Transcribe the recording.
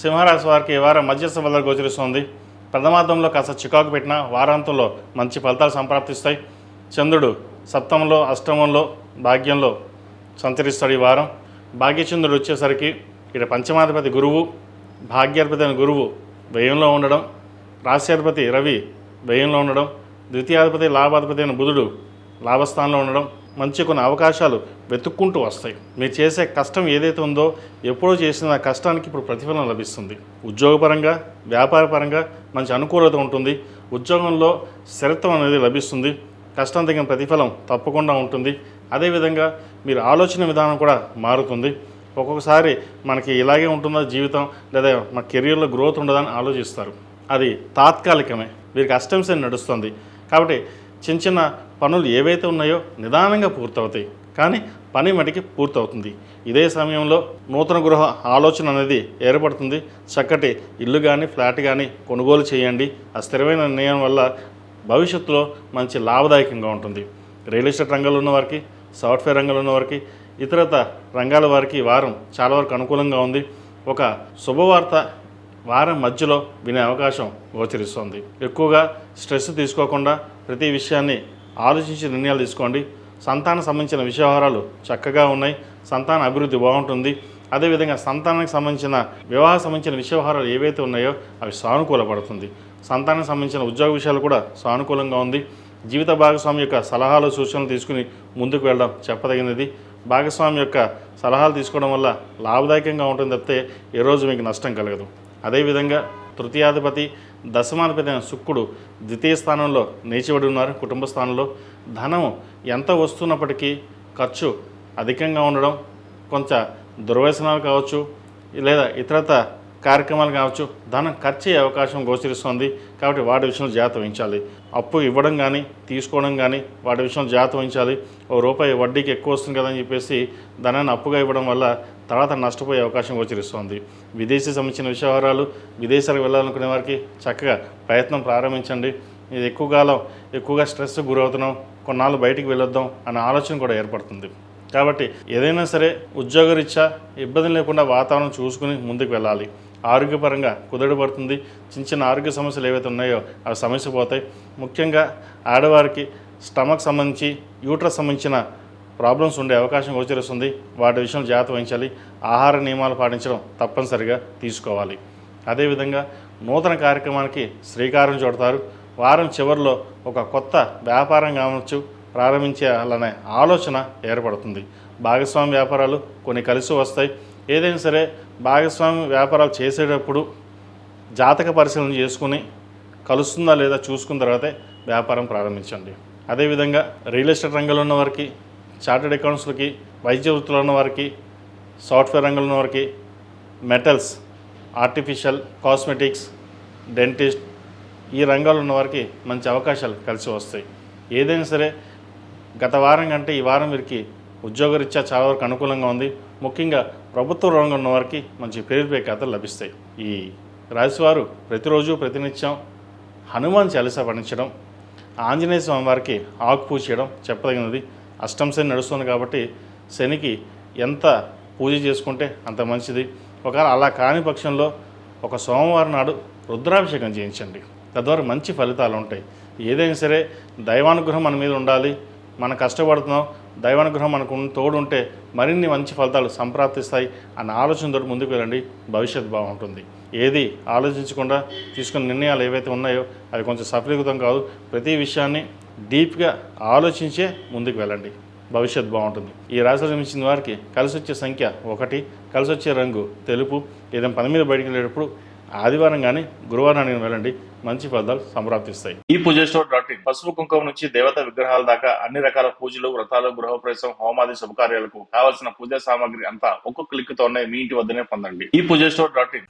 సింహరాశి వారికి ఈ వారం మధ్యస్థ ఫలితాలు గోచరిస్తుంది. ప్రథమార్థంలో కాస్త చికాకు పెట్టిన వారాంతంలో మంచి ఫలితాలు సంప్రాప్తిస్తాయి. చంద్రుడు సప్తమంలో, అష్టమంలో, భాగ్యంలో సంచరిస్తాడు. ఈ వారం భాగ్యచంద్రుడు వచ్చేసరికి ఇక్కడ పంచమాధిపతి గురువు, భాగ్యాధిపతి అయిన గురువు వ్యయంలో ఉండడం, రాశ్యాధిపతి రవి వ్యయంలో ఉండడం, ద్వితీయాధిపతి లాభాధిపతి అయిన బుధుడు లాభస్థానంలో ఉండడం, మంచి కొన్ని అవకాశాలు వెతుక్కుంటూ వస్తాయి. మీరు చేసే కష్టం ఏదైతే ఉందో ఎప్పుడో చేసిన కష్టానికి ఇప్పుడు ప్రతిఫలం లభిస్తుంది. ఉద్యోగపరంగా, వ్యాపారపరంగా మంచి అనుకూలత ఉంటుంది. ఉద్యోగంలో స్థిరత్వం అనేది లభిస్తుంది. కష్టం తగిన ప్రతిఫలం తప్పకుండా ఉంటుంది. అదేవిధంగా మీరు ఆలోచన విధానం కూడా మారుతుంది. ఒక్కొక్కసారి మనకి ఇలాగే ఉంటుందో జీవితం, లేదా మన కెరీర్లో గ్రోత్ ఉండదని ఆలోచిస్తారు. అది తాత్కాలికమే. వీరికి అష్టంశని నడుస్తుంది కాబట్టి చిన్న చిన్న పనులు ఏవైతే ఉన్నాయో నిదానంగా పూర్తవుతాయి, కానీ పని మటుకి పూర్తవుతుంది. ఇదే సమయంలో నూతన గృహ ఆలోచన అనేది ఏర్పడుతుంది. చక్కటి ఇల్లు కానీ ఫ్లాట్ కానీ కొనుగోలు చేయండి. ఆ స్థిరమైన నిర్ణయం వల్ల భవిష్యత్తులో మంచి లాభదాయకంగా ఉంటుంది. రియల్ ఎస్టేట్ రంగంలో ఉన్న వారికి, సాఫ్ట్వేర్ రంగంలో ఉన్న వారికి, ఇతరత రంగాల వారికి వారం చాలా వరకు అనుకూలంగా ఉంది. ఒక శుభవార్త వారం మధ్యలో వినే అవకాశం గోచరిస్తోంది. ఎక్కువగా స్ట్రెస్ తీసుకోకుండా ప్రతి విషయాన్ని ఆలోచించి నిర్ణయాలు తీసుకోండి. సంతానం సంబంధించిన విషయవహారాలు చక్కగా ఉన్నాయి. సంతాన అభివృద్ధి బాగుంటుంది. అదేవిధంగా సంతానానికి సంబంధించిన వివాహ సంబంధించిన విషయవహారాలు ఏవైతే ఉన్నాయో అవి సానుకూలపడుతుంది. సంతానానికి సంబంధించిన ఉద్యోగ విషయాలు కూడా సానుకూలంగా ఉంది. జీవిత భాగస్వామి యొక్క సలహాలు సూచనలు తీసుకుని ముందుకు వెళ్ళడం చెప్పదగినది. భాగస్వామి యొక్క సలహాలు తీసుకోవడం వల్ల లాభదాయకంగా ఉంటుంది తప్పితే ఏ రోజు మీకు నష్టం కలగదు. అదేవిధంగా తృతీయాధిపతి దశమాధిపతి అయిన శుక్రుడు ద్వితీయ స్థానంలో నేర్చిబడి ఉన్నారు. కుటుంబ స్థానంలో ధనం ఎంత వస్తున్నప్పటికీ ఖర్చు అధికంగా ఉండడం, కొంత దుర్వ్యసనాలు కావచ్చు, లేదా ఇతరత కార్యక్రమాలు కావచ్చు, ధనం ఖర్చు అయ్యే అవకాశం గోచరిస్తుంది. కాబట్టి వాటి విషయంలో జాగ్రత్త వహించాలి. అప్పు ఇవ్వడం కానీ తీసుకోవడం కానీ వాటి విషయంలో జాగ్రత్త వహించాలి. రూపాయి వడ్డీకి ఎక్కువ వస్తుంది కదని చెప్పేసి ధనాన్ని అప్పుగా ఇవ్వడం వల్ల తర్వాత నష్టపోయే అవకాశం గోచరిస్తుంది. విదేశీ సంబంధించిన విషయవహారాలు, విదేశాలకు వెళ్ళాలనుకునే వారికి చక్కగా ప్రయత్నం ప్రారంభించండి. ఇది ఎక్కువగా స్ట్రెస్ గురవుతున్నాం, కొన్నాళ్ళు బయటికి వెళ్ళొద్దాం అనే ఆలోచన కూడా ఏర్పడుతుంది. కాబట్టి ఏదైనా సరే ఉద్యోగరీత్యా ఇబ్బంది లేకుండా వాతావరణం చూసుకుని ముందుకు వెళ్ళాలి. ఆరోగ్యపరంగా కుదుట పడుతుంది. చిన్న చిన్న ఆరోగ్య సమస్యలు ఏవైతే ఉన్నాయో అవి సమస్య పోతాయి. ముఖ్యంగా ఆడవారికి స్టమక్ సంబంధించి, యూట్రస్ సంబంధించిన ప్రాబ్లమ్స్ ఉండే అవకాశం గోచరిస్తుంది. వాటి విషయంలో జాగ్రత్త వహించాలి. ఆహార నియమాలు పాటించడం తప్పనిసరిగా తీసుకోవాలి. అదేవిధంగా నూతన కార్యక్రమానికి శ్రీకారం చుడతారు. వారం చివరిలో ఒక కొత్త వ్యాపారం కావచ్చు ప్రారంభించాలనే ఆలోచన ఏర్పడుతుంది. భాగస్వామి వ్యాపారాలు కొన్ని కలిసి వస్తాయి. ఏదైనా సరే భాగస్వామి వ్యాపారాలు చేసేటప్పుడు జాతక పరిశీలన చేసుకుని కలుస్తుందా లేదా చూసుకున్న తర్వాతే వ్యాపారం ప్రారంభించండి. అదేవిధంగా రియల్ ఎస్టేట్ రంగంలో ఉన్న వారికి, చార్టెడ్ అకౌంట్స్లకి, వైద్య వృత్తిలో ఉన్న వారికి, సాఫ్ట్వేర్ రంగంలో ఉన్న వారికి, మెటల్స్, ఆర్టిఫిషియల్, కాస్మెటిక్స్, డెంటిస్ట్ ఈ రంగాల్లో ఉన్న వారికి మంచి అవకాశాలు కలిసి వస్తాయి. ఏదైనా సరే గత వారం కంటే ఈ వారం వీరికి ఉద్యోగరీత్యా చాలా వరకు అనుకూలంగా ఉంది. ముఖ్యంగా ప్రభుత్వ రంగంలో ఉన్న వారికి మంచి పేరుపై ఖాతాలు లభిస్తాయి. ఈ రాశివారు ప్రతిరోజు ప్రతినిత్యం హనుమాన్ చాలీసా పఠించడం, ఆంజనేయ స్వామి వారికి ఆకు పూజ చేయడం చెప్పదగినది. అష్టం శని నడుస్తుంది కాబట్టి శనికి ఎంత పూజ చేసుకుంటే అంత మంచిది. ఒకవేళ అలా కాని పక్షంలో ఒక సోమవారం నాడు రుద్రాభిషేకం చేయించండి. తద్వారా మంచి ఫలితాలు ఉంటాయి. ఏదైనా సరే దైవానుగ్రహం మన మీద ఉండాలి. మనం కష్టపడుతున్నాం, దైవానుగ్రహం మనకు తోడు ఉంటే మరిన్ని మంచి ఫలితాలు సంప్రాప్తిస్తాయి అన్న ఆలోచనతో ముందుకు వెళ్ళండి. భవిష్యత్తు బాగుంటుంది. ఏది ఆలోచించకుండా తీసుకున్న నిర్ణయాలు ఏవైతే ఉన్నాయో అవి కొంచెం సఫలీకృతం కాదు. ప్రతి విషయాన్ని డీప్గా ఆలోచించే ముందుకు వెళ్ళండి. భవిష్యత్తు బాగుంటుంది. ఈ రాశిలో జన్మించిన వారికి కలిసి వచ్చే సంఖ్య 1, కలిసి వచ్చే రంగు తెలుపు. ఏదైనా పని మీద బయటికి వెళ్ళేటప్పుడు ఆదివారం కానీ గురువారం కానీ వెళ్ళండి. మంచి ఫలితాలు సంప్రాప్తిస్తాయి. ఈ పూజస్టోర్.in పసుపు కుంకుమ నుంచి దేవత విగ్రహాల దాకా అన్ని రకాల పూజలు, వ్రతాలు, గృహప్రవేశం, హోమాది శుభకార్యాలకు కావలసిన పూజా సామాగ్రి అంతా ఒక్కొక్క క్లిక్ తోనే మీ ఇంటి వద్దనే పొందండి. ఈ పూజస్టోర్.in